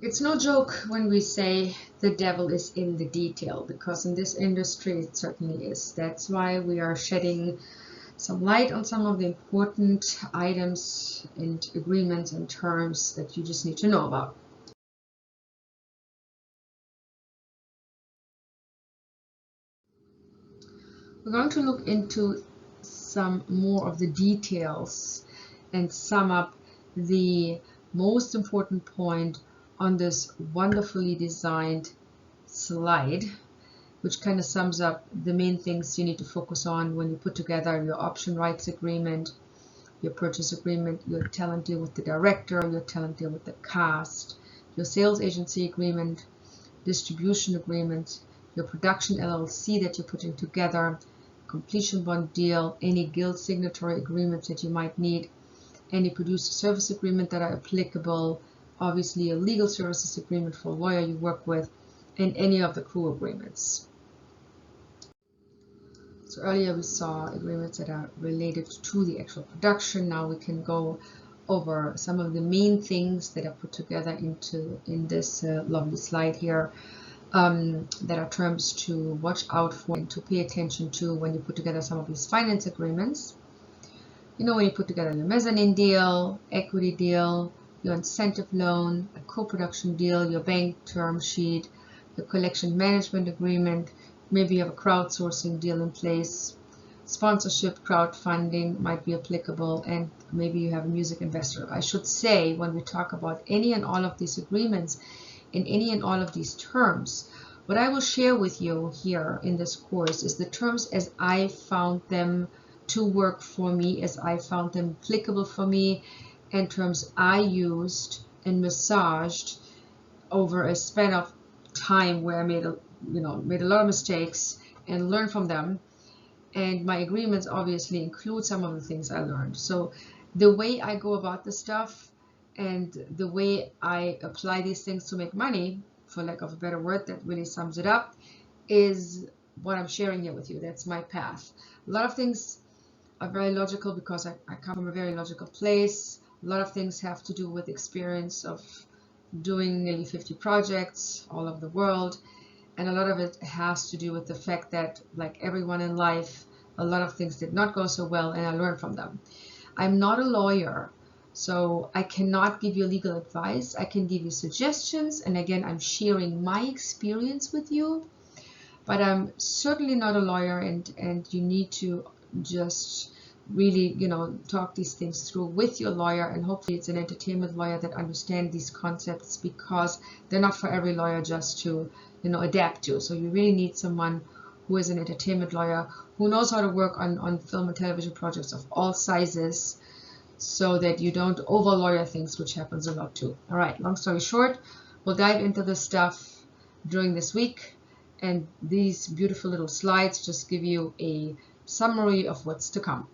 It's no joke when we say the devil is in the detail, because in this industry it certainly is. That's why we are shedding some light on some of the important items and agreements and terms that you just need to know about. We're going to look into some more of the details and sum up the most important point on this wonderfully designed slide, which kind of sums up the main things you need to focus on when you put together your option rights agreement, your purchase agreement, your talent deal with the director, your talent deal with the cast, your sales agency agreement, distribution agreement, your production LLC that you're putting together, completion bond deal, any guild signatory agreements that you might need, any producer service agreement that are applicable, obviously a legal services agreement for a lawyer you work with, and any of the crew agreements. So earlier we saw agreements that are related to the actual production. Now we can go over some of the main things that are put together in this lovely slide here, that are terms to watch out for and to pay attention to when you put together some of these finance agreements. You know, when you put together your mezzanine deal, equity deal, your incentive loan, a co-production deal, your bank term sheet, your collection management agreement, maybe you have a crowdsourcing deal in place, sponsorship, crowdfunding might be applicable, and maybe you have a music investor. I should say, when we talk about any and all of these agreements and any and all of these terms, what I will share with you here in this course is the terms as I found them to work for me, as I found them applicable for me, and terms I used and massaged over a span of time where I made a lot of mistakes and learned from them. And my agreements obviously include some of the things I learned. So the way I go about this stuff and the way I apply these things to make money, for lack of a better word that really sums it up, is what I'm sharing here with you. That's my path. A lot of things are very logical because I come from a very logical place. A lot of things have to do with experience of doing nearly 50 projects all over the world. And a lot of it has to do with the fact that, like everyone in life, a lot of things did not go so well, and I learned from them. I'm not a lawyer, so I cannot give you legal advice. I can give you suggestions, and again, I'm sharing my experience with you, but I'm certainly not a lawyer, and you need to just really, talk these things through with your lawyer, and hopefully it's an entertainment lawyer that understands these concepts, because they're not for every lawyer just to, adapt to. So you really need someone who is an entertainment lawyer, who knows how to work on film and television projects of all sizes, so that you don't over lawyer things, which happens a lot too. All right, long story short, we'll dive into this stuff during this week, and these beautiful little slides just give you a summary of what's to come.